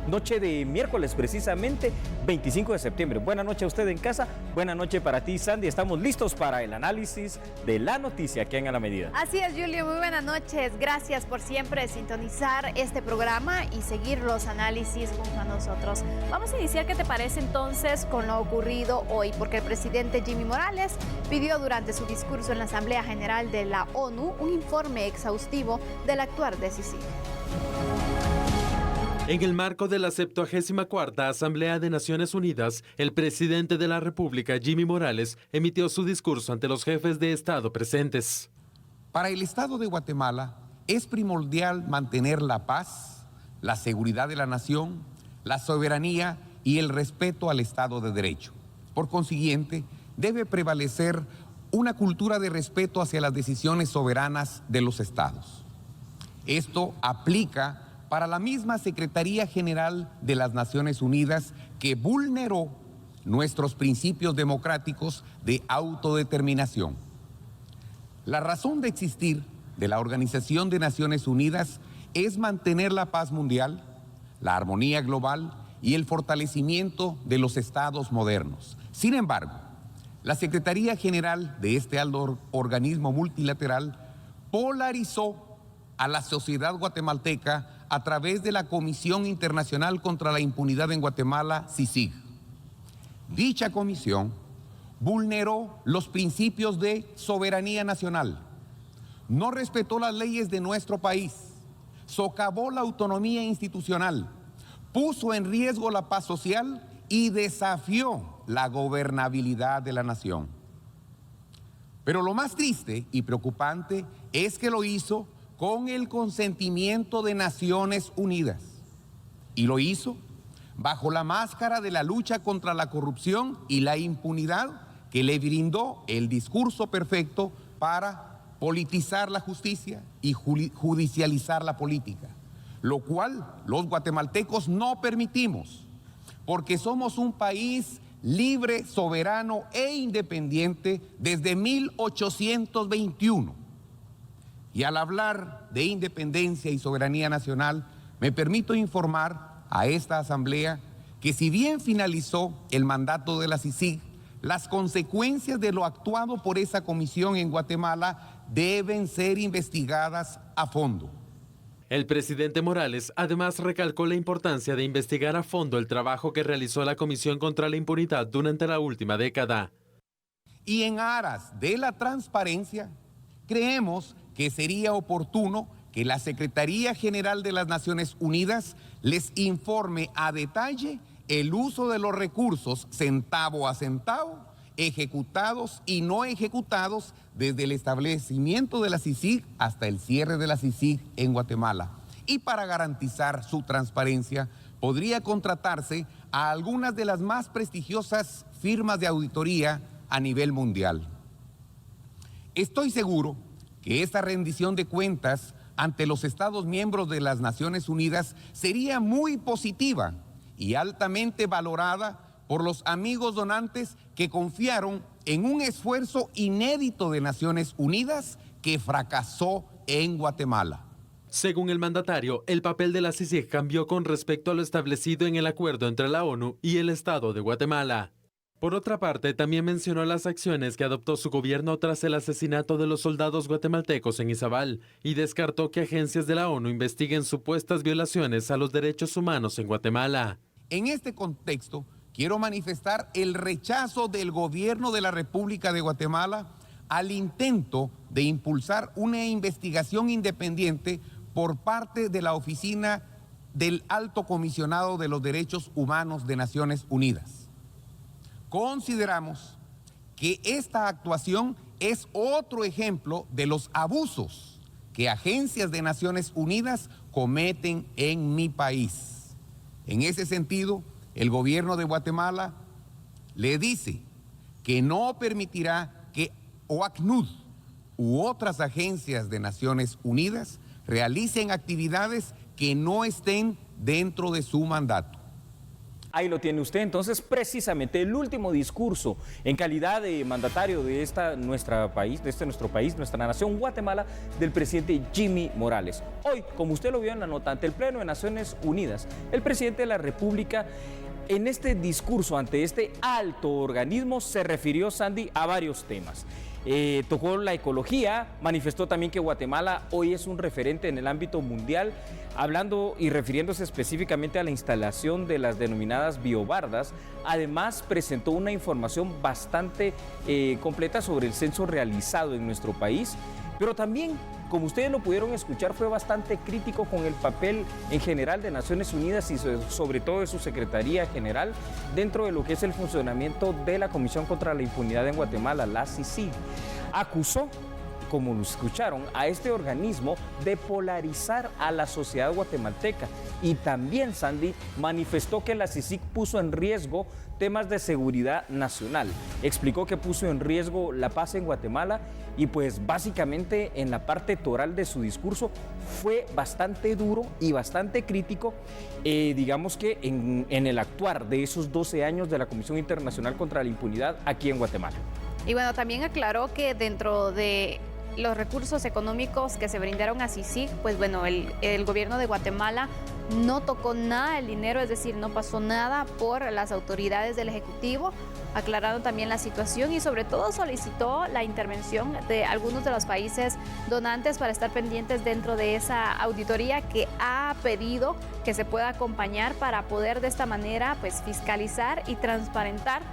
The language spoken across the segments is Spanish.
noche de miércoles, precisamente 25 de septiembre. Buenas noches a usted en casa, buenas noches para ti, Sandy. Estamos listos para el análisis de la noticia que haga la medida. Así es, Julio, muy buenas noches. Gracias por siempre sintonizar este programa y seguir los análisis junto a nosotros. Vamos a iniciar, ¿qué te parece entonces con lo ocurrido hoy? Porque el presidente Jimmy Morales pidió durante su discurso en la Asamblea General de la ONU un informe exhaustivo del actuar de CICIG. En el marco de la 74ª Asamblea de Naciones Unidas, el presidente de la República, Jimmy Morales, emitió su discurso ante los jefes de Estado presentes. Para el Estado de Guatemala es primordial mantener la paz, la seguridad de la nación, la soberanía y el respeto al Estado de Derecho. Por consiguiente, debe prevalecer una cultura de respeto hacia las decisiones soberanas de los Estados. Esto aplica para la misma Secretaría General de las Naciones Unidas, que vulneró nuestros principios democráticos de autodeterminación. La razón de existir de la Organización de Naciones Unidas es mantener la paz mundial, la armonía global y el fortalecimiento de los estados modernos. Sin embargo, la Secretaría General de este alto organismo multilateral polarizó a la sociedad guatemalteca a través de la Comisión Internacional contra la Impunidad en Guatemala, CICIG. Dicha comisión vulneró los principios de soberanía nacional, no respetó las leyes de nuestro país, socavó la autonomía institucional, puso en riesgo la paz social y desafió la gobernabilidad de la nación. Pero lo más triste y preocupante es que lo hizo con el consentimiento de Naciones Unidas. Y lo hizo bajo la máscara de la lucha contra la corrupción y la impunidad que le brindó el discurso perfecto para politizar la justicia y judicializar la política, lo cual los guatemaltecos no permitimos, porque somos un país libre, soberano e independiente desde 1821. Y al hablar de independencia y soberanía nacional, me permito informar a esta asamblea que si bien finalizó el mandato de la CICIG, las consecuencias de lo actuado por esa comisión en Guatemala deben ser investigadas a fondo. El presidente Morales además recalcó la importancia de investigar a fondo el trabajo que realizó la Comisión contra la Impunidad durante la última década. Y en aras de la transparencia, creemos que sería oportuno que la Secretaría General de las Naciones Unidas les informe a detalle el uso de los recursos centavo a centavo, ejecutados y no ejecutados desde el establecimiento de la CICIG hasta el cierre de la CICIG en Guatemala. Y para garantizar su transparencia, podría contratarse a algunas de las más prestigiosas firmas de auditoría a nivel mundial. Estoy seguro que esta rendición de cuentas ante los Estados miembros de las Naciones Unidas sería muy positiva y altamente valorada por los amigos donantes que confiaron en un esfuerzo inédito de Naciones Unidas que fracasó en Guatemala. Según el mandatario, el papel de la CICIG cambió con respecto a lo establecido en el acuerdo entre la ONU y el Estado de Guatemala. Por otra parte, también mencionó las acciones que adoptó su gobierno tras el asesinato de los soldados guatemaltecos en Izabal y descartó que agencias de la ONU investiguen supuestas violaciones a los derechos humanos en Guatemala. En este contexto, quiero manifestar el rechazo del gobierno de la República de Guatemala al intento de impulsar una investigación independiente por parte de la Oficina del Alto Comisionado de los Derechos Humanos de Naciones Unidas. Consideramos que esta actuación es otro ejemplo de los abusos que agencias de Naciones Unidas cometen en mi país. En ese sentido, el gobierno de Guatemala le dice que no permitirá que OACNUD u otras agencias de Naciones Unidas realicen actividades que no estén dentro de su mandato. Ahí lo tiene usted, entonces precisamente el último discurso en calidad de mandatario de nuestro país, nuestra nación Guatemala, del presidente Jimmy Morales. Hoy, como usted lo vio en la nota, ante el Pleno de Naciones Unidas, el presidente de la República, en este discurso ante este alto organismo, se refirió, Sandy, a varios temas. Tocó la ecología, manifestó también que Guatemala hoy es un referente en el ámbito mundial, hablando y refiriéndose específicamente a la instalación de las denominadas biobardas. Además, presentó una información bastante completa sobre el censo realizado en nuestro país, pero también, como ustedes lo pudieron escuchar, fue bastante crítico con el papel en general de Naciones Unidas y sobre todo de su Secretaría General dentro de lo que es el funcionamiento de la Comisión contra la Impunidad en Guatemala, la CICIG. Acusó, como lo escucharon, a este organismo de polarizar a la sociedad guatemalteca, y también, Sandy, manifestó que la CICIG puso en riesgo temas de seguridad nacional. Explicó que puso en riesgo la paz en Guatemala y pues básicamente en la parte toral de su discurso fue bastante duro y bastante crítico, digamos que en el actuar de esos 12 años de la Comisión Internacional contra la Impunidad aquí en Guatemala. Y bueno, también aclaró que dentro de los recursos económicos que se brindaron a CICIG, pues bueno, el gobierno de Guatemala no tocó nada del dinero, es decir, no pasó nada por las autoridades del Ejecutivo. Aclarando también la situación y sobre todo solicitó la intervención de algunos de los países donantes para estar pendientes dentro de esa auditoría que ha pedido que se pueda acompañar para poder de esta manera pues fiscalizar y transparentar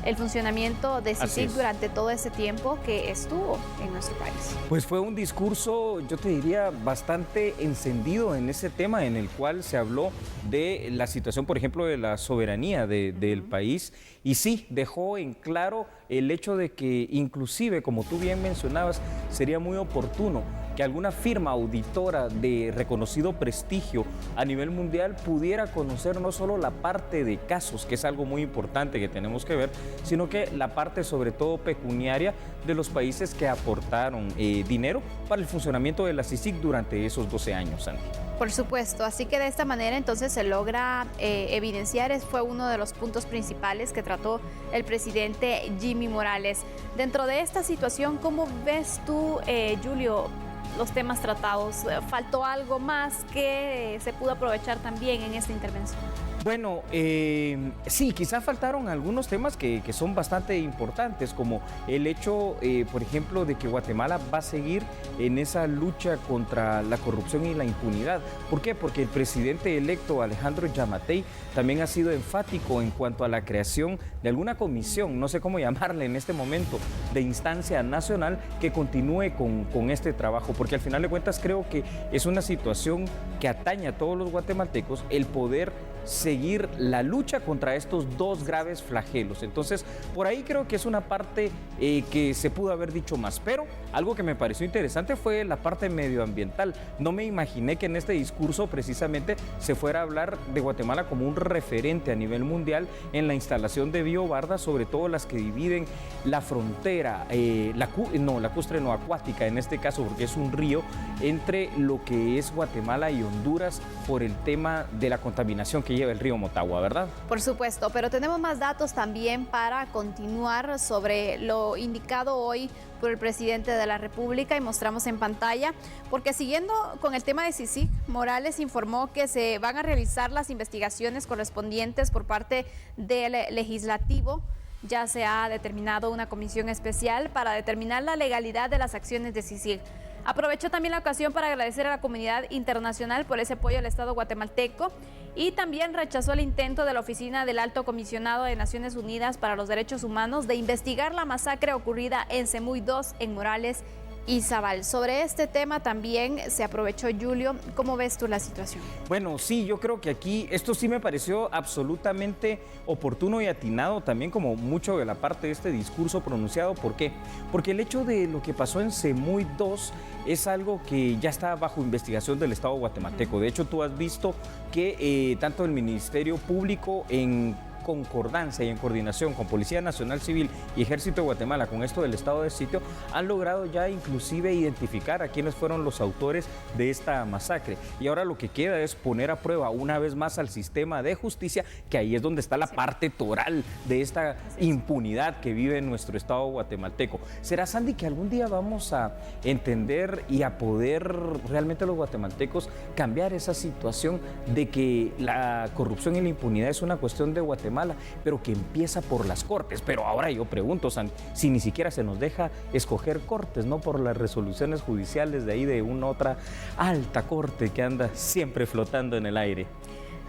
el funcionamiento de CICIG durante todo ese tiempo que estuvo en nuestro país. Pues fue un discurso, yo te diría, bastante encendido en ese tema, en el cual se habló de la situación, por ejemplo, de la soberanía del país, y sí, dejó en claro el hecho de que inclusive, como tú bien mencionabas, sería muy oportuno que alguna firma auditora de reconocido prestigio a nivel mundial pudiera conocer no solo la parte de casos, que es algo muy importante que tenemos que ver, sino que la parte sobre todo pecuniaria de los países que aportaron dinero para el funcionamiento de la CICIG durante esos 12 años, Sandy. Por supuesto, así que de esta manera entonces se logra evidenciar, fue uno de los puntos principales que trató el presidente Jimmy Morales. Dentro de esta situación, ¿cómo ves tú, Julio, los temas tratados? ¿Faltó algo más que se pudo aprovechar también en esta intervención? Bueno, sí, quizás faltaron algunos temas que son bastante importantes, como el hecho, por ejemplo, de que Guatemala va a seguir en esa lucha contra la corrupción y la impunidad. ¿Por qué? Porque el presidente electo Alejandro Yamatei también ha sido enfático en cuanto a la creación de alguna comisión, no sé cómo llamarle en este momento, de instancia nacional que continúe con este trabajo, porque al final de cuentas creo que es una situación que atañe a todos los guatemaltecos el poder seguir la lucha contra estos dos graves flagelos. Entonces, por ahí creo que es una parte que se pudo haber dicho más, pero algo que me pareció interesante fue la parte medioambiental. No me imaginé que en este discurso precisamente se fuera a hablar de Guatemala como un referente a nivel mundial en la instalación de biobardas, sobre todo las que dividen la frontera, lacustre no acuática en este caso, porque es un río, entre lo que es Guatemala y Honduras por el tema de la contaminación que lleva el río Motagua, ¿verdad? Por supuesto, pero tenemos más datos también para continuar sobre lo indicado hoy por el presidente de la República y mostramos en pantalla, porque siguiendo con el tema de CICIG, Morales informó que se van a realizar las investigaciones correspondientes por parte del legislativo. Ya se ha determinado una comisión especial para determinar la legalidad de las acciones de CICIG. Aprovechó también la ocasión para agradecer a la comunidad internacional por ese apoyo al Estado guatemalteco y también rechazó el intento de la Oficina del Alto Comisionado de Naciones Unidas para los Derechos Humanos de investigar la masacre ocurrida en Semuy 2, en Morales y Zabal. Sobre este tema también se aprovechó, Julio. ¿Cómo ves tú la situación? Bueno, sí, yo creo que aquí esto sí me pareció absolutamente oportuno y atinado también, como mucho de la parte de este discurso pronunciado. ¿Por qué? Porque el hecho de lo que pasó en Semuy 2 es algo que ya está bajo investigación del Estado guatemalteco. De hecho, tú has visto que tanto el Ministerio Público en concordancia y en coordinación con Policía Nacional Civil y Ejército de Guatemala con esto del estado de sitio, han logrado ya inclusive identificar a quienes fueron los autores de esta masacre. Y ahora lo que queda es poner a prueba una vez más al sistema de justicia, que ahí es donde está la parte toral de esta impunidad que vive en nuestro estado guatemalteco. ¿Será, Sandy, que algún día vamos a entender y a poder realmente los guatemaltecos cambiar esa situación de que la corrupción y la impunidad es una cuestión de Guatemala, pero que empieza por las cortes? Pero ahora yo pregunto, Sandy, si ni siquiera se nos deja escoger cortes, no por las resoluciones judiciales de ahí de una otra alta corte que anda siempre flotando en el aire.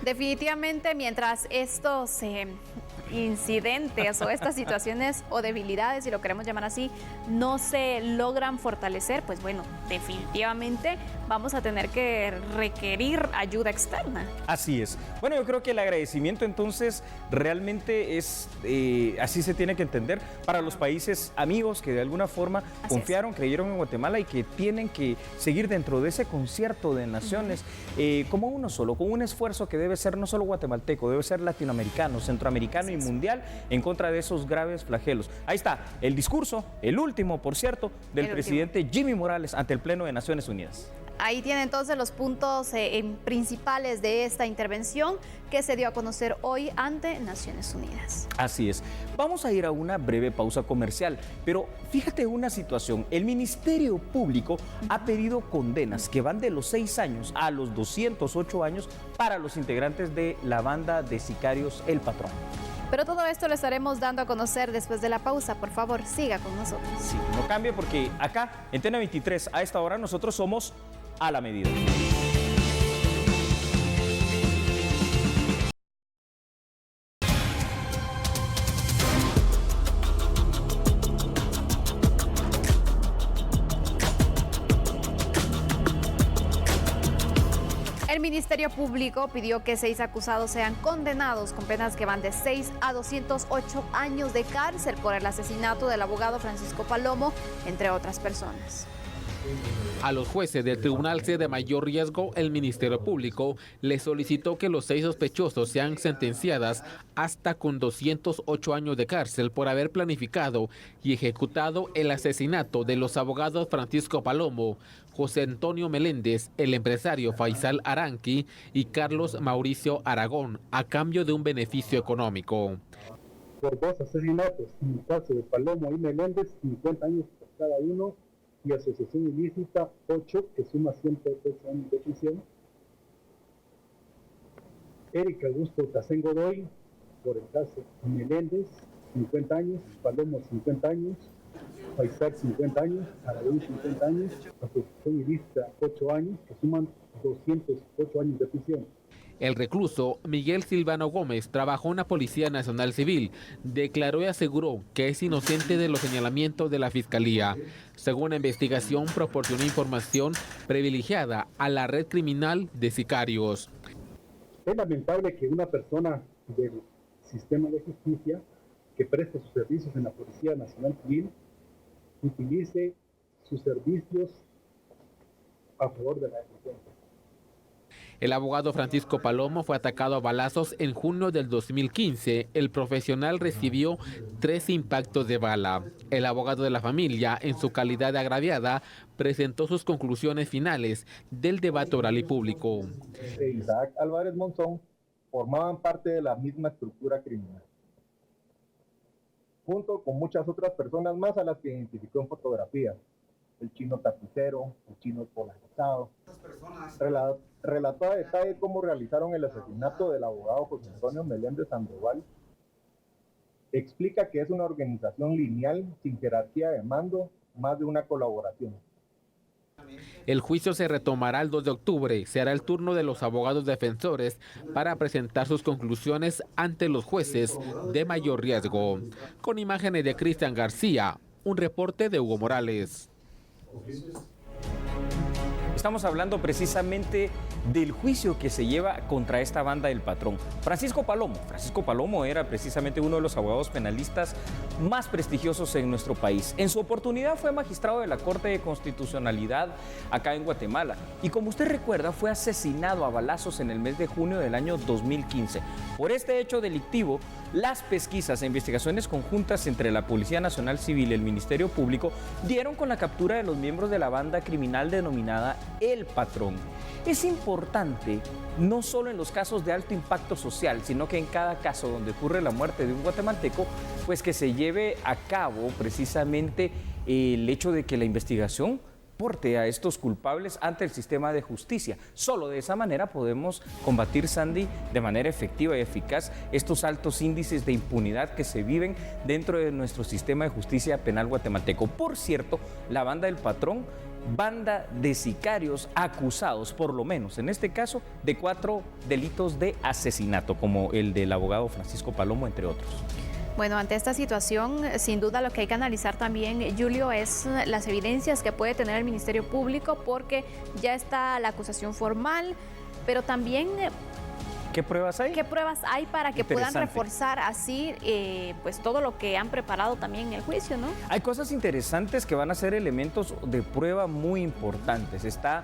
Definitivamente, mientras estos incidentes o estas situaciones o debilidades, si lo queremos llamar así, no se logran fortalecer, pues bueno, definitivamente vamos a tener que requerir ayuda externa. Así es. Bueno, yo creo que el agradecimiento entonces realmente es, así se tiene que entender, para los países amigos que de alguna forma confiaron, creyeron en Guatemala y que tienen que seguir dentro de ese concierto de naciones como uno solo, con un esfuerzo que debe ser no solo guatemalteco, debe ser latinoamericano, centroamericano y mundial en contra de esos graves flagelos. Ahí está el discurso, el último, por cierto, del presidente Jimmy Morales ante el Pleno de Naciones Unidas. Ahí tiene entonces los puntos principales de esta intervención que se dio a conocer hoy ante Naciones Unidas. Así es. Vamos a ir a una breve pausa comercial, pero fíjate una situación. El Ministerio Público ha pedido condenas que van de los 6 años a los 208 años para los integrantes de la banda de sicarios El Patrón. Pero todo esto lo estaremos dando a conocer después de la pausa. Por favor, siga con nosotros. Sí, no cambie porque acá en TN 23 a esta hora nosotros somos a la medida. El Ministerio Público pidió que 6 acusados sean condenados con penas que van de 6 a 208 años de cárcel por el asesinato del abogado Francisco Palomo, entre otras personas. A los jueces del Tribunal C de mayor riesgo, el Ministerio Público le solicitó que los 6 sospechosos sean sentenciadas hasta con 208 años de cárcel por haber planificado y ejecutado el asesinato de los abogados Francisco Palomo, José Antonio Meléndez, el empresario Faisal Aranqui y Carlos Mauricio Aragón, a cambio de un beneficio económico. Por 2 asesinatos, en el caso de Palomo y Meléndez, 50 años por cada uno, y asociación ilícita 8, que suma 108 años de prisión. Eric Augusto Tacén Godoy, por el caso de Meléndez, 50 años, Palomo 50 años, Faisal 50 años, Aragón 50 años, asociación ilícita 8 años, que suman 208 años de prisión. El recluso Miguel Silvano Gómez trabajó en la Policía Nacional Civil, declaró y aseguró que es inocente de los señalamientos de la Fiscalía. Según la investigación, proporcionó información privilegiada a la red criminal de sicarios. Es lamentable que una persona del sistema de justicia que presta sus servicios en la Policía Nacional Civil utilice sus servicios a favor de la delincuencia. El abogado Francisco Palomo fue atacado a balazos en junio del 2015. El profesional recibió 3 impactos de bala. El abogado de la familia, en su calidad de agraviada, presentó sus conclusiones finales del debate oral y público. Isaac Álvarez Monzón formaban parte de la misma estructura criminal, junto con muchas otras personas más a las que identificó en fotografías. El chino tapicero, el chino polarizado. Relató a detalle cómo realizaron el asesinato del abogado José Antonio Meléndez Sandoval. Explica que es una organización lineal, sin jerarquía de mando, más de una colaboración. El juicio se retomará el 2 de octubre. Será el turno de los abogados defensores para presentar sus conclusiones ante los jueces de mayor riesgo. Con imágenes de Cristian García, un reporte de Hugo Morales. Estamos hablando precisamente del juicio que se lleva contra esta banda del Patrón. Francisco Palomo era precisamente uno de los abogados penalistas más prestigiosos en nuestro país. En su oportunidad fue magistrado de la Corte de Constitucionalidad acá en Guatemala y, como usted recuerda, fue asesinado a balazos en el mes de junio del año 2015. Por este hecho delictivo, las pesquisas e investigaciones conjuntas entre la Policía Nacional Civil y el Ministerio Público dieron con la captura de los miembros de la banda criminal denominada El Patrón. Es importante, no solo en los casos de alto impacto social, sino que en cada caso donde ocurre la muerte de un guatemalteco, pues que se lleve a cabo precisamente el hecho de que la investigación porte a estos culpables ante el sistema de justicia. Solo de esa manera podemos combatir, Sandy, de manera efectiva y eficaz estos altos índices de impunidad que se viven dentro de nuestro sistema de justicia penal guatemalteco. Por cierto, la banda del Patrón, banda de sicarios acusados, por lo menos en este caso, de 4 delitos de asesinato, como el del abogado Francisco Palomo, entre otros. Bueno, ante esta situación, sin duda lo que hay que analizar también, Julio, es las evidencias que puede tener el Ministerio Público, porque ya está la acusación formal, pero también... ¿Qué pruebas hay? ¿Qué pruebas hay para que puedan reforzar así pues todo lo que han preparado también en el juicio, ¿no? Hay cosas interesantes que van a ser elementos de prueba muy importantes. Está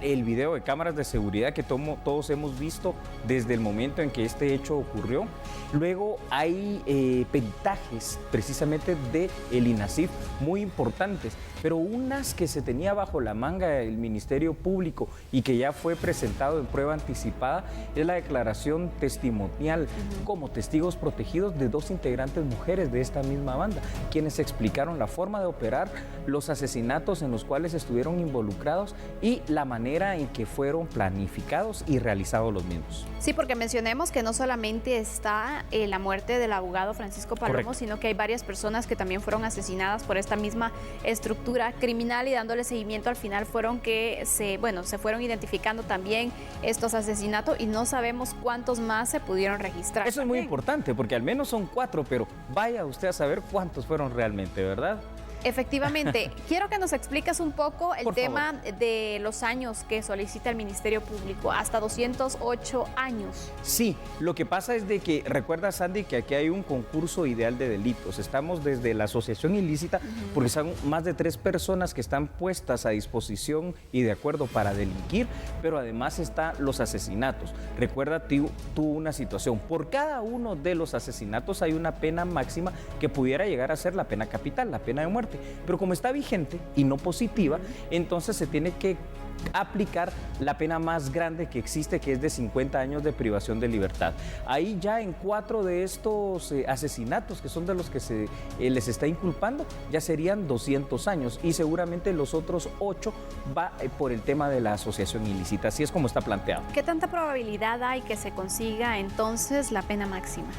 el video de cámaras de seguridad que todos hemos visto desde el momento en que este hecho ocurrió. Luego hay peritajes precisamente del INASIF muy importantes, pero unas que se tenía bajo la manga del Ministerio Público y que ya fue presentado en prueba anticipada es la declaración testimonial como testigos protegidos de 2 integrantes mujeres de esta misma banda, quienes explicaron la forma de operar, los asesinatos en los cuales estuvieron involucrados y la manera en que fueron planificados y realizados los mismos. Sí, porque mencionemos que no solamente está la muerte del abogado Francisco Palomo, correcto, sino que hay varias personas que también fueron asesinadas por esta misma estructura criminal, y dándole seguimiento al final fueron que se fueron identificando también estos asesinatos y no sabemos cuántos más se pudieron registrar. Eso es muy importante porque al menos son 4, pero vaya usted a saber cuántos fueron realmente, ¿verdad? Efectivamente. Quiero que nos expliques un poco el tema de los años que solicita el Ministerio Público, hasta 208 años. Sí, lo que pasa es de que, recuerda, Sandy, que aquí hay un concurso ideal de delitos. Estamos desde la asociación ilícita, porque son más de 3 personas que están puestas a disposición y de acuerdo para delinquir, pero además están los asesinatos. Recuerda, tú una situación, por cada uno de los asesinatos hay una pena máxima que pudiera llegar a ser la pena capital, la pena de muerte. Pero como está vigente y no positiva, entonces se tiene que aplicar la pena más grande que existe, que es de 50 años de privación de libertad. Ahí ya en 4 de estos asesinatos, que son de los que se les está inculpando, ya serían 200 años y seguramente los otros 8 va por el tema de la asociación ilícita. Así es como está planteado. ¿Qué tanta probabilidad hay que se consiga entonces la pena máxima?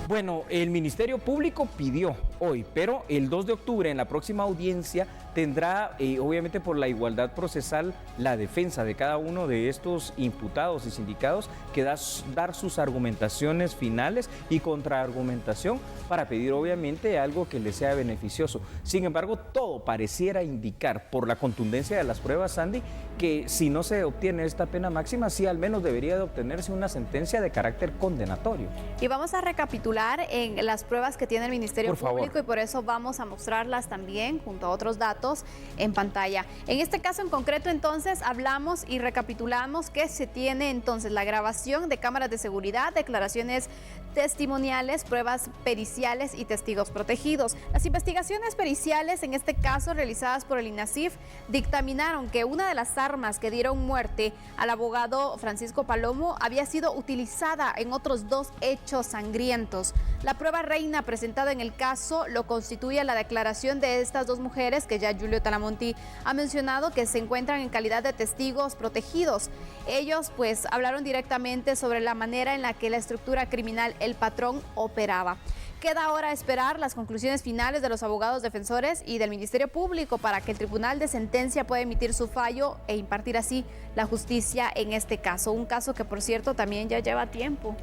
Bueno, el Ministerio Público pidió hoy, pero el 2 de octubre en la próxima audiencia tendrá, obviamente por la igualdad procesal, la defensa de cada uno de estos imputados y sindicados que dar sus argumentaciones finales y contraargumentación para pedir obviamente algo que les sea beneficioso. Sin embargo, todo pareciera indicar, por la contundencia de las pruebas, Sandy, que si no se obtiene esta pena máxima, sí al menos debería de obtenerse una sentencia de carácter condenatorio. Y vamos a recapitular en las pruebas que tiene el Ministerio Público, y por eso vamos a mostrarlas también junto a otros datos en pantalla. En este caso en concreto, entonces, hablamos y recapitulamos que se tiene entonces la grabación de cámaras de seguridad, declaraciones testimoniales, pruebas periciales y testigos protegidos. Las investigaciones periciales, en este caso realizadas por el INASIF, dictaminaron que una de las armas que dieron muerte al abogado Francisco Palomo había sido utilizada en otros 2 hechos sangrientos. La prueba reina presentada en el caso lo constituye la declaración de estas 2 mujeres que ya Julio Talamonti ha mencionado, que se encuentran en calidad de testigos protegidos. Ellos hablaron directamente sobre la manera en la que la estructura criminal El Patrón operaba. Queda ahora esperar las conclusiones finales de los abogados defensores y del Ministerio Público para que el Tribunal de Sentencia pueda emitir su fallo e impartir así la justicia en este caso. Un caso que, por cierto, también ya lleva tiempo.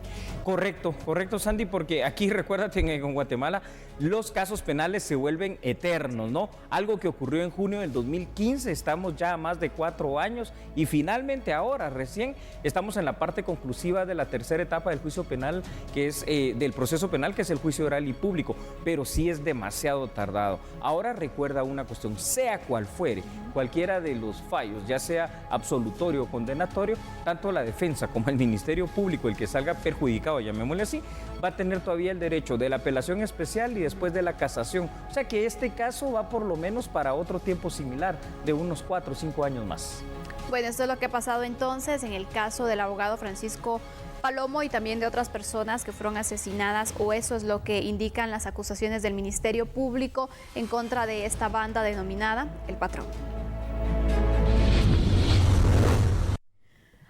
Correcto, Sandy, porque aquí recuérdate que en Guatemala los casos penales se vuelven eternos, ¿no? Algo que ocurrió en junio del 2015, estamos ya a más de 4 años y finalmente ahora, recién, estamos en la parte conclusiva de la tercera etapa del juicio penal, que es del proceso penal, que es el juicio oral y público, pero sí es demasiado tardado. Ahora recuerda una cuestión, sea cual fuere, cualquiera de los fallos, ya sea absolutorio o condenatorio, tanto la defensa como el Ministerio Público, el que salga perjudicado, llamémosle así, va a tener todavía el derecho de la apelación especial y después de la casación. O sea que este caso va por lo menos para otro tiempo similar, de unos 4 o 5 años más. Bueno, esto es lo que ha pasado entonces en el caso del abogado Francisco Palomo y también de otras personas que fueron asesinadas, o eso es lo que indican las acusaciones del Ministerio Público en contra de esta banda denominada El Patrón.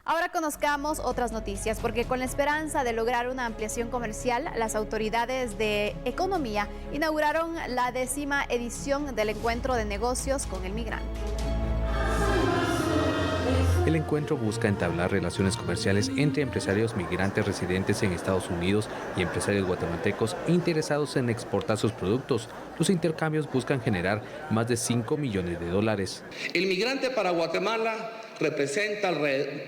Ahora conozcamos otras noticias, porque con la esperanza de lograr una ampliación comercial, las autoridades de Economía inauguraron la 10ª edición del Encuentro de Negocios con el Migrante. El encuentro busca entablar relaciones comerciales entre empresarios migrantes residentes en Estados Unidos y empresarios guatemaltecos interesados en exportar sus productos. Los intercambios buscan generar más de $5 millones. El migrante para Guatemala representa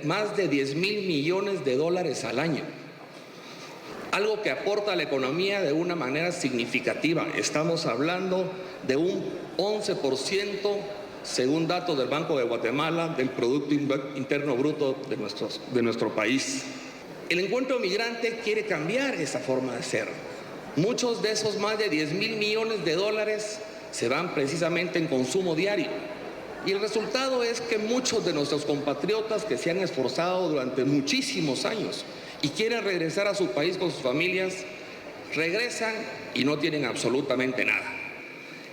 más de $10,000 millones al año, algo que aporta a la economía de una manera significativa. Estamos hablando de un 11%, según datos del Banco de Guatemala, del Producto Interno Bruto de nuestro país. El encuentro migrante quiere cambiar esa forma de ser. Muchos de esos más de $10,000 millones se van precisamente en consumo diario. Y el resultado es que muchos de nuestros compatriotas que se han esforzado durante muchísimos años y quieren regresar a su país con sus familias, regresan y no tienen absolutamente nada.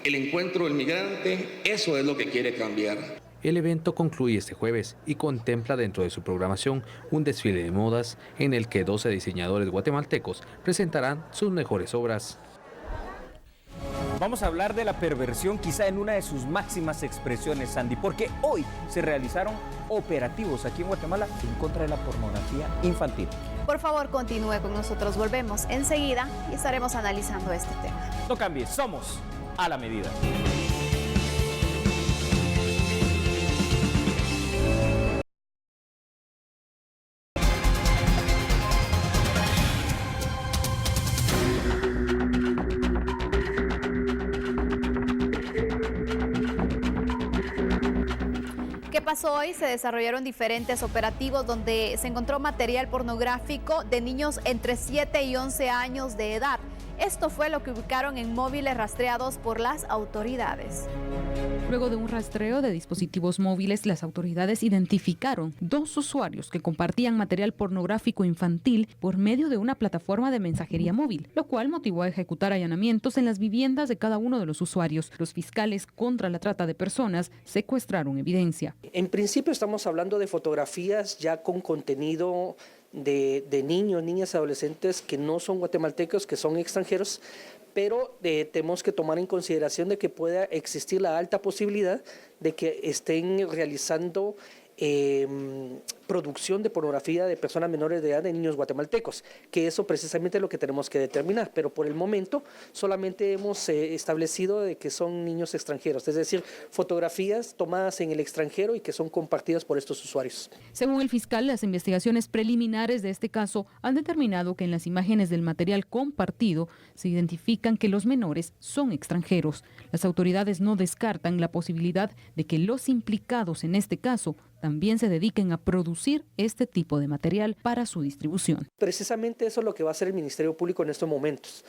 El encuentro del migrante, eso es lo que quiere cambiar. El evento concluye este jueves y contempla dentro de su programación un desfile de modas en el que 12 diseñadores guatemaltecos presentarán sus mejores obras. Vamos a hablar de la perversión quizá en una de sus máximas expresiones, Sandy, porque hoy se realizaron operativos aquí en Guatemala en contra de la pornografía infantil. Por favor, continúe con nosotros. Volvemos enseguida y estaremos analizando este tema. No cambies, somos a la medida. ¿Qué pasó hoy? Se desarrollaron diferentes operativos donde se encontró material pornográfico de niños entre 7 y 11 años de edad. Esto fue lo que ubicaron en móviles rastreados por las autoridades. Luego de un rastreo de dispositivos móviles, las autoridades identificaron 2 usuarios que compartían material pornográfico infantil por medio de una plataforma de mensajería móvil, lo cual motivó a ejecutar allanamientos en las viviendas de cada uno de los usuarios. Los fiscales contra la trata de personas secuestraron evidencia. En principio estamos hablando de fotografías ya con contenido de niños, niñas, adolescentes que no son guatemaltecos, que son extranjeros, pero tenemos que tomar en consideración de que pueda existir la alta posibilidad de que estén realizando producción de pornografía de personas menores de edad de niños guatemaltecos, que eso precisamente es lo que tenemos que determinar, pero por el momento solamente hemos establecido de que son niños extranjeros, es decir, fotografías tomadas en el extranjero y que son compartidas por estos usuarios. Según el fiscal, las investigaciones preliminares de este caso han determinado que en las imágenes del material compartido se identifican que los menores son extranjeros. Las autoridades no descartan la posibilidad de que los implicados en este caso también se dediquen a producir este tipo de material para su distribución. Precisamente eso es lo que va a hacer el Ministerio Público en estos momentos.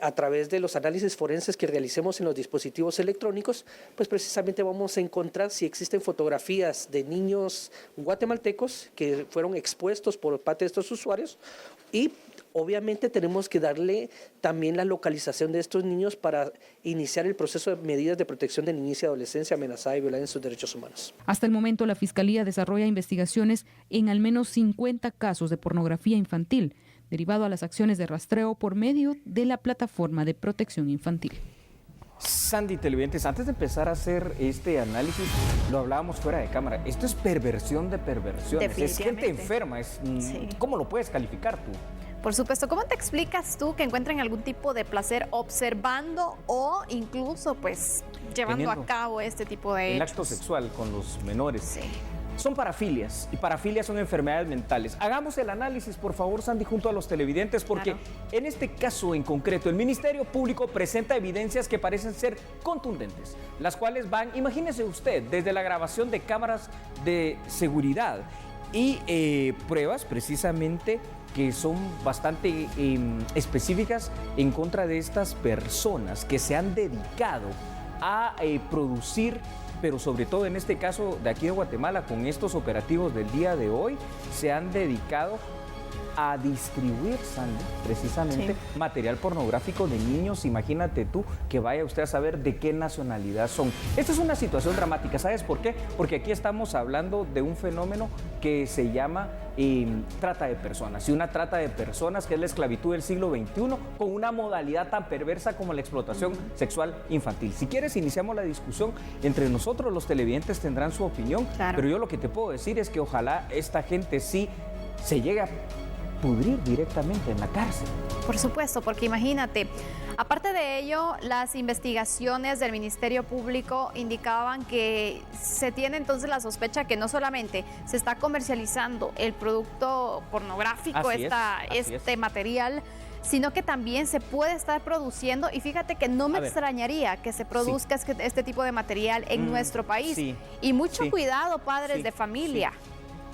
A través de los análisis forenses que realicemos en los dispositivos electrónicos, pues precisamente vamos a encontrar si existen fotografías de niños guatemaltecos que fueron expuestos por parte de estos usuarios y obviamente tenemos que darle también la localización de estos niños para iniciar el proceso de medidas de protección de niñez y adolescencia amenazada y violada en sus derechos humanos. Hasta el momento, la Fiscalía desarrolla investigaciones en al menos 50 casos de pornografía infantil, derivado a las acciones de rastreo por medio de la plataforma de protección infantil. Sandy, televidentes, antes de empezar a hacer este análisis, lo hablábamos fuera de cámara. Esto es perversión de perversiones. Es gente enferma. Sí. ¿Cómo lo puedes calificar tú? Por supuesto. ¿Cómo te explicas tú que encuentran algún tipo de placer observando o incluso pues llevando a cabo este tipo de hechos? El acto sexual con los menores. Sí. Son parafilias y parafilias son enfermedades mentales. Hagamos el análisis, por favor, Sandy, junto a los televidentes, porque en este caso en concreto, el Ministerio Público presenta evidencias que parecen ser contundentes, las cuales van, imagínese usted, desde la grabación de cámaras de seguridad y pruebas precisamente que son bastante específicas en contra de estas personas que se han dedicado a producir, pero sobre todo en este caso de aquí de Guatemala, con estos operativos del día de hoy, se han dedicado a distribuir, Sandy, precisamente material pornográfico de niños. Imagínate tú que vaya usted a saber de qué nacionalidad son. Esta es una situación dramática, ¿sabes por qué? Porque aquí estamos hablando de un fenómeno que se llama trata de personas, y una trata de personas que es la esclavitud del siglo XXI con una modalidad tan perversa como la explotación sexual infantil. Si quieres, iniciamos la discusión entre nosotros, los televidentes tendrán su opinión, pero yo lo que te puedo decir es que ojalá esta gente sí se llegue a pudrir directamente en la cárcel. Por supuesto, porque imagínate, aparte de ello, las investigaciones del Ministerio Público indicaban que se tiene entonces la sospecha que no solamente se está comercializando el producto pornográfico, este material, sino que también se puede estar produciendo, y fíjate que no me extrañaría que se produzca este tipo de material en nuestro país. Y mucho cuidado, padres de familia,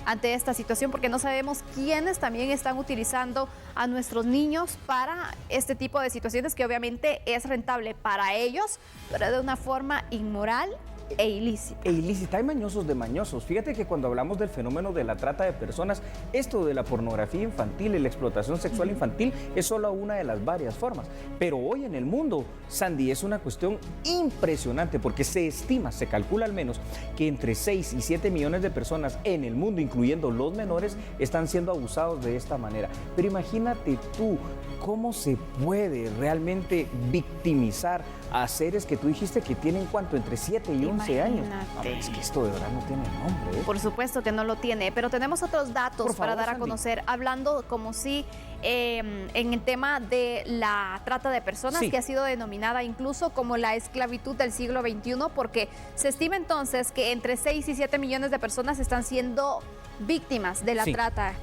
ante esta situación, porque no sabemos quiénes también están utilizando a nuestros niños para este tipo de situaciones que obviamente es rentable para ellos, pero de una forma inmoral e ilícita. Hay mañosos de mañosos. Fíjate que cuando hablamos del fenómeno de la trata de personas, esto de la pornografía infantil y la explotación sexual infantil es solo una de las varias formas. Pero hoy en el mundo, Sandy, es una cuestión impresionante porque se estima, se calcula al menos, que entre 6 y 7 millones de personas en el mundo, incluyendo los menores, están siendo abusados de esta manera. Pero imagínate tú, ¿cómo se puede realmente victimizar a seres que tú dijiste que tienen cuánto, entre 7 y 11 años? No, es que esto de verdad no tiene nombre. Por supuesto que no lo tiene, pero tenemos otros datos para dar a conocer, hablando como si en el tema de la trata de personas, que ha sido denominada incluso como la esclavitud del siglo XXI, porque se estima entonces que entre 6 y 7 millones de personas están siendo víctimas de la trata.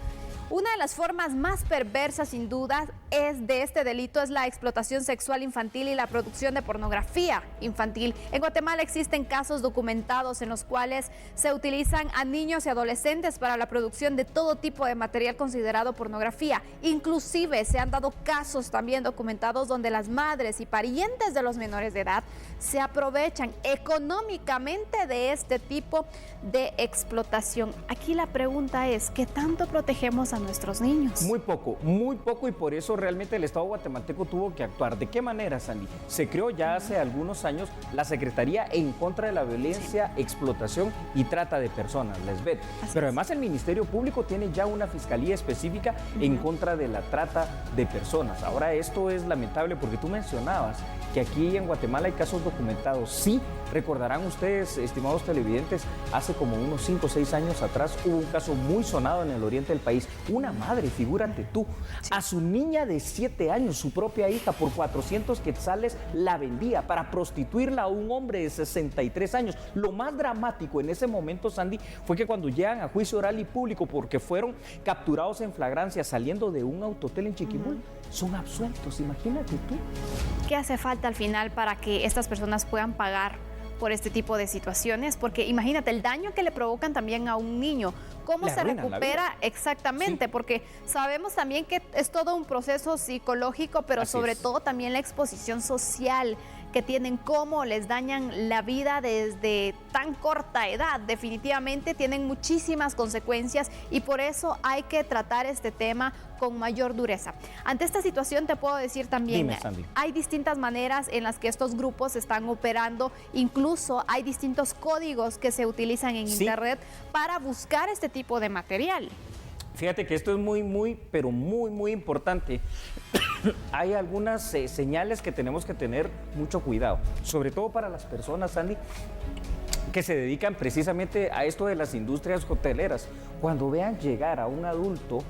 Una de las formas más perversas, sin duda, de este delito es la explotación sexual infantil y la producción de pornografía infantil. En Guatemala existen casos documentados en los cuales se utilizan a niños y adolescentes para la producción de todo tipo de material considerado pornografía. Inclusive se han dado casos también documentados donde las madres y parientes de los menores de edad se aprovechan económicamente de este tipo de explotación. Aquí la pregunta es, ¿qué tanto protegemos a nuestros niños? Muy poco, y por eso realmente el Estado guatemalteco tuvo que actuar. ¿De qué manera, Sandy? Se creó ya hace algunos años la Secretaría en contra de la violencia, explotación y trata de personas, la SVET. Pero además el Ministerio Público tiene ya una fiscalía específica en contra de la trata de personas. Ahora, esto es lamentable porque tú mencionabas que aquí en Guatemala hay casos documentados. Sí, recordarán ustedes, estimados televidentes, hace como unos 5 o 6 años atrás hubo un caso muy sonado en el oriente del país. Una madre, figúrate tú, a su niña de 7 años, su propia hija, por 400 quetzales la vendía para prostituirla a un hombre de 63 años. Lo más dramático en ese momento, Sandy, fue que cuando llegan a juicio oral y público porque fueron capturados en flagrancia saliendo de un autohotel en Chiquimul, son absueltos, imagínate tú. ¿Qué hace falta al final para que estas personas puedan pagar por este tipo de situaciones? Porque imagínate el daño que le provocan también a un niño. ¿Cómo se recupera exactamente? Porque sabemos también que es todo un proceso psicológico, pero sobre todo también la exposición social que tienen, cómo les dañan la vida desde tan corta edad. Definitivamente tienen muchísimas consecuencias y por eso hay que tratar este tema con mayor dureza. Ante esta situación te puedo decir también, hay distintas maneras en las que estos grupos están operando, incluso hay distintos códigos que se utilizan en Internet para buscar este tipo de material. Fíjate que esto es muy importante. Hay algunas señales que tenemos que tener mucho cuidado, sobre todo para las personas, Sandy, que se dedican precisamente a esto de las industrias hoteleras. Cuando vean llegar a un adulto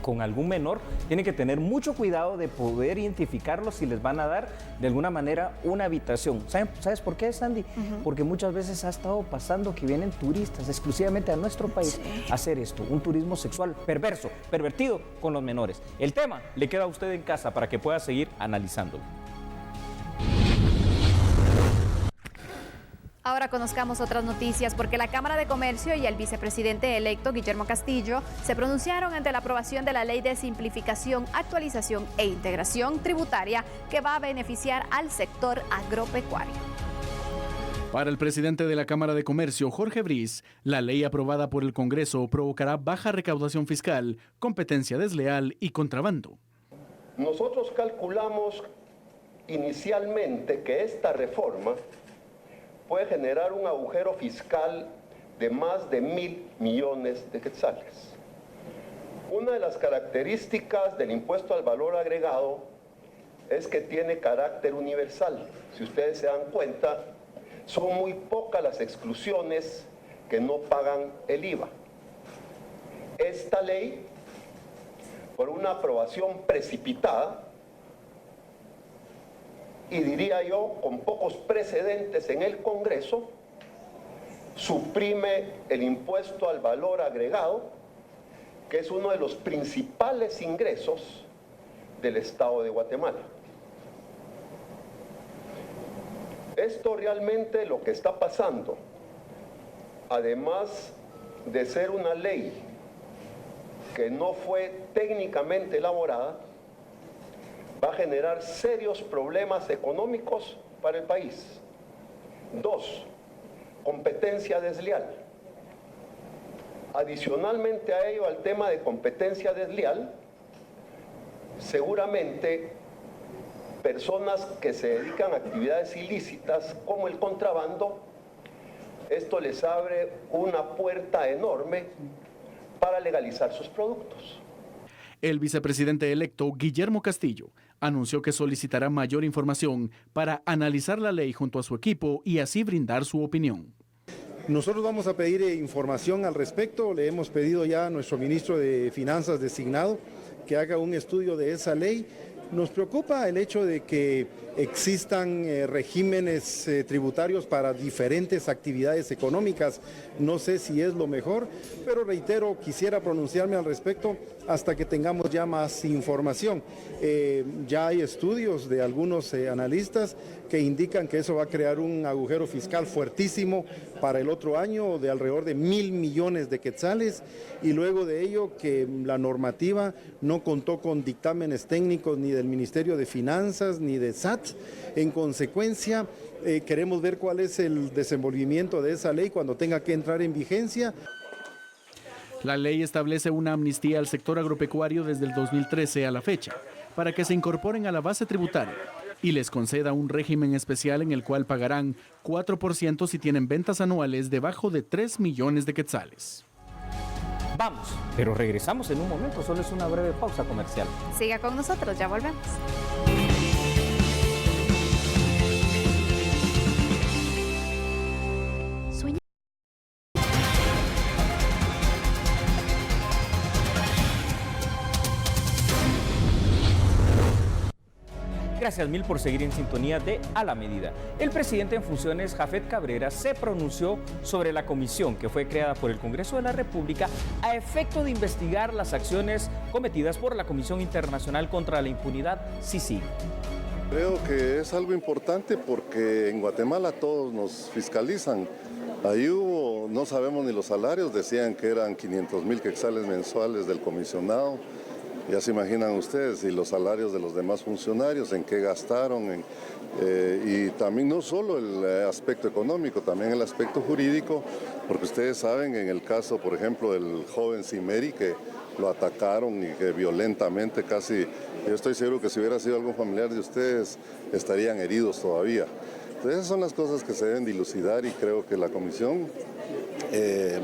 con algún menor, tienen que tener mucho cuidado de poder identificarlos si les van a dar de alguna manera una habitación. ¿Sabes por qué, Sandy? Porque muchas veces ha estado pasando que vienen turistas exclusivamente a nuestro país a hacer esto, un turismo sexual perverso, pervertido con los menores. El tema le queda a usted en casa para que pueda seguir analizándolo. Ahora conozcamos otras noticias porque la Cámara de Comercio y el vicepresidente electo Guillermo Castillo se pronunciaron ante la aprobación de la Ley de Simplificación, Actualización e Integración Tributaria que va a beneficiar al sector agropecuario. Para el presidente de la Cámara de Comercio, Jorge Briz, la ley aprobada por el Congreso provocará baja recaudación fiscal, competencia desleal y contrabando. Nosotros calculamos inicialmente que esta reforma puede generar un agujero fiscal de más de 1.000 millones de quetzales. Una de las características del impuesto al valor agregado es que tiene carácter universal. Si ustedes se dan cuenta, son muy pocas las exclusiones que no pagan el IVA. Esta ley, por una aprobación precipitada, y diría yo, con pocos precedentes en el Congreso, suprime el impuesto al valor agregado, que es uno de los principales ingresos del Estado de Guatemala. Esto realmente lo que está pasando, además de ser una ley que no fue técnicamente elaborada, va a generar serios problemas económicos para el país. 2, competencia desleal. Adicionalmente a ello, al tema de competencia desleal, seguramente personas que se dedican a actividades ilícitas como el contrabando, esto les abre una puerta enorme para legalizar sus productos. El vicepresidente electo, Guillermo Castillo, anunció que solicitará mayor información para analizar la ley junto a su equipo y así brindar su opinión. Nosotros vamos a pedir información al respecto. Le hemos pedido ya a nuestro ministro de Finanzas designado que haga un estudio de esa ley. Nos preocupa el hecho de que existan regímenes tributarios para diferentes actividades económicas. No sé si es lo mejor, pero reitero, quisiera pronunciarme al respecto hasta que tengamos ya más información. Ya hay estudios de algunos analistas que indican que eso va a crear un agujero fiscal fuertísimo para el otro año de alrededor de 1.000 millones de quetzales, y luego de ello que la normativa no contó con dictámenes técnicos ni del Ministerio de Finanzas ni de SAT. En consecuencia, queremos ver cuál es el desenvolvimiento de esa ley cuando tenga que entrar en vigencia. La ley establece una amnistía al sector agropecuario desde el 2013 a la fecha, para que se incorporen a la base tributaria y les conceda un régimen especial en el cual pagarán 4% si tienen ventas anuales debajo de 3 millones de quetzales. Vamos, pero regresamos en un momento, solo es una breve pausa comercial. Siga con nosotros, ya volvemos. Gracias mil por seguir en sintonía de A la Medida. El presidente en funciones, Jafet Cabrera, se pronunció sobre la comisión que fue creada por el Congreso de la República a efecto de investigar las acciones cometidas por la Comisión Internacional contra la Impunidad, CICIG. Creo que es algo importante porque en Guatemala todos nos fiscalizan. Ahí hubo, no sabemos ni los salarios, decían que eran 500,000 quetzales mensuales del comisionado. Ya se imaginan ustedes, y los salarios de los demás funcionarios, en qué gastaron, y también no solo el aspecto económico, también el aspecto jurídico, porque ustedes saben, en el caso, por ejemplo, del joven Simeri, que lo atacaron y que violentamente casi, yo estoy seguro que si hubiera sido algún familiar de ustedes, estarían heridos todavía. Entonces, esas son las cosas que se deben dilucidar y creo que la comisión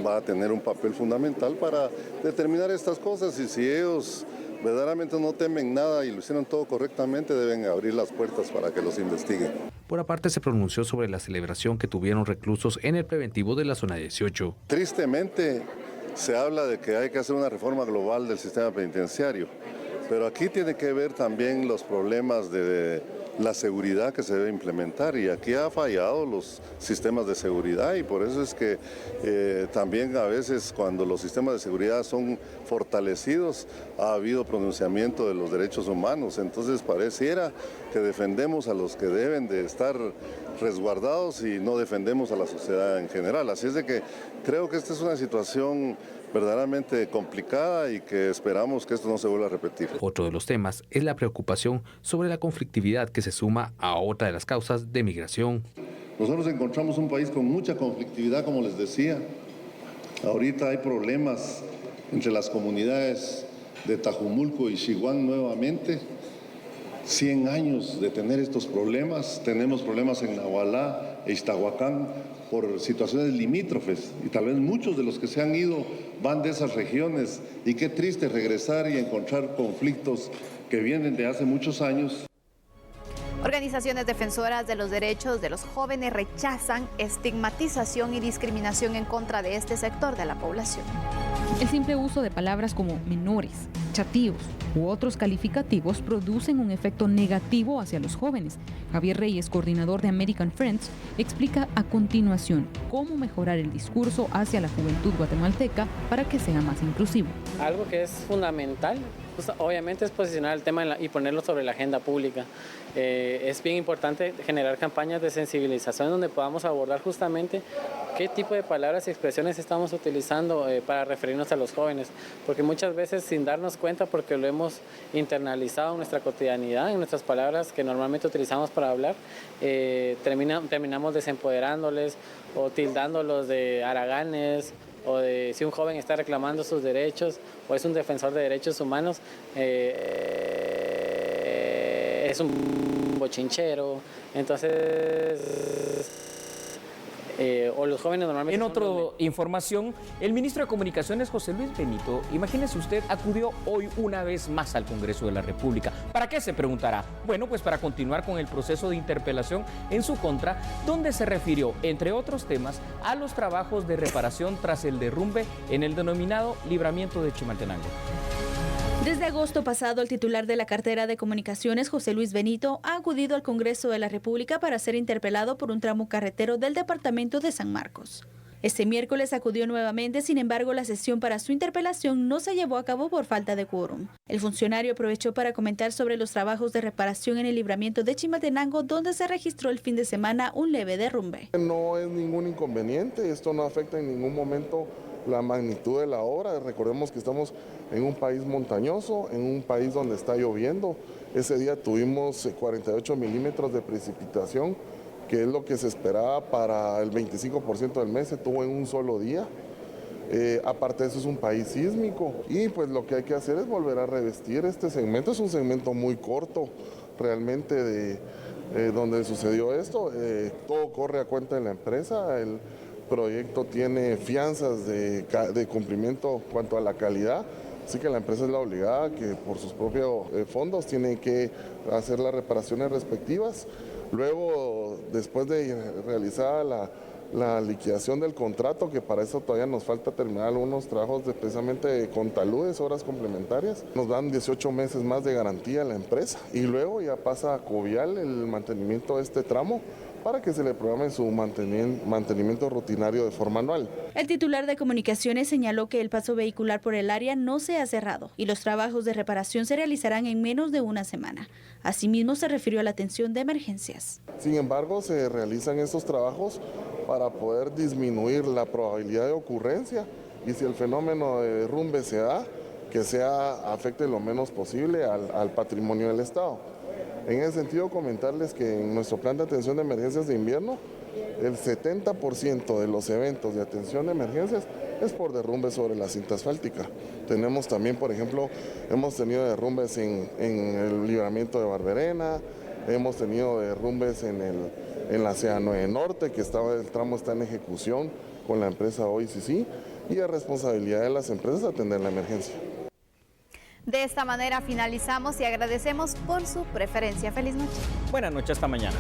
va a tener un papel fundamental para determinar estas cosas, y si ellos verdaderamente no temen nada y lo hicieron todo correctamente, deben abrir las puertas para que los investiguen. Por aparte, se pronunció sobre la celebración que tuvieron reclusos en el preventivo de la zona 18. Tristemente, se habla de que hay que hacer una reforma global del sistema penitenciario, pero aquí tiene que ver también los problemas de la seguridad que se debe implementar, y aquí ha fallado los sistemas de seguridad, y por eso es que también a veces cuando los sistemas de seguridad son fortalecidos ha habido pronunciamiento de los derechos humanos. Entonces pareciera que defendemos a los que deben de estar resguardados y no defendemos a la sociedad en general. Así es de que creo que esta es una situación verdaderamente complicada y que esperamos que esto no se vuelva a repetir. Otro de los temas es la preocupación sobre la conflictividad que se suma a otra de las causas de migración. Nosotros encontramos un país con mucha conflictividad, como les decía. Ahorita hay problemas entre las comunidades de Tajumulco y Xihuán nuevamente. 100 años de tener estos problemas. Tenemos problemas en Nahualá e Iztahuacán por situaciones limítrofes, y tal vez muchos de los que se han ido van de esas regiones, y qué triste regresar y encontrar conflictos que vienen de hace muchos años. Organizaciones defensoras de los derechos de los jóvenes rechazan estigmatización y discriminación en contra de este sector de la población. El simple uso de palabras como menores, chatíos u otros calificativos producen un efecto negativo hacia los jóvenes. Javier Reyes, coordinador de American Friends, explica a continuación cómo mejorar el discurso hacia la juventud guatemalteca para que sea más inclusivo. Algo que es fundamental, pues, obviamente, es posicionar el tema y ponerlo sobre la agenda pública. Es bien importante generar campañas de sensibilización donde podamos abordar justamente qué tipo de palabras y expresiones estamos utilizando para referirnos a los jóvenes, porque muchas veces sin darnos cuenta, porque lo hemos internalizado en nuestra cotidianidad, en nuestras palabras que normalmente utilizamos para hablar, terminamos desempoderándoles o tildándolos de haraganes, o de si un joven está reclamando sus derechos o es un defensor de derechos humanos, es un bochinchero. Entonces, o los jóvenes normalmente... En otra información, el ministro de Comunicaciones, José Luis Benito, imagínese usted, acudió hoy una vez más al Congreso de la República. ¿Para qué, se preguntará? Bueno, pues para continuar con el proceso de interpelación en su contra, donde se refirió, entre otros temas, a los trabajos de reparación tras el derrumbe en el denominado libramiento de Chimaltenango. Desde agosto pasado, el titular de la cartera de Comunicaciones, José Luis Benito, ha acudido al Congreso de la República para ser interpelado por un tramo carretero del departamento de San Marcos. Este miércoles acudió nuevamente, sin embargo, la sesión para su interpelación no se llevó a cabo por falta de quórum. El funcionario aprovechó para comentar sobre los trabajos de reparación en el libramiento de Chimaltenango, donde se registró el fin de semana un leve derrumbe. No es ningún inconveniente, esto no afecta en ningún momento la magnitud de la obra. Recordemos que estamos en un país montañoso, en un país donde está lloviendo. Ese día tuvimos 48 milímetros de precipitación, que es lo que se esperaba para el 25% del mes, se tuvo en un solo día. Aparte de eso, es un país sísmico, y pues lo que hay que hacer es volver a revestir este segmento. Es un segmento muy corto realmente de donde sucedió esto. Todo corre a cuenta de la empresa. El proyecto tiene fianzas de cumplimiento en cuanto a la calidad, así que la empresa es la obligada que por sus propios fondos tiene que hacer las reparaciones respectivas. Luego, después de realizar la liquidación del contrato, que para eso todavía nos falta terminar algunos trabajos precisamente con taludes, horas complementarias, nos dan 18 meses más de garantía a la empresa, y luego ya pasa a Covial el mantenimiento de este tramo para que se le programe su mantenimiento rutinario de forma anual. El titular de Comunicaciones señaló que el paso vehicular por el área no se ha cerrado y los trabajos de reparación se realizarán en menos de una semana. Asimismo, se refirió a la atención de emergencias. Sin embargo, se realizan estos trabajos para poder disminuir la probabilidad de ocurrencia, y si el fenómeno de derrumbe se da, que afecte lo menos posible al patrimonio del Estado. En ese sentido, comentarles que en nuestro plan de atención de emergencias de invierno, el 70% de los eventos de atención de emergencias es por derrumbes sobre la cinta asfáltica. Tenemos también, por ejemplo, hemos tenido derrumbes en el libramiento de Barberena, hemos tenido derrumbes en en la CA9 Norte, que el tramo está en ejecución con la empresa OICC, y es responsabilidad de las empresas atender la emergencia. De esta manera finalizamos y agradecemos por su preferencia. Feliz noche. Buenas noches, hasta mañana.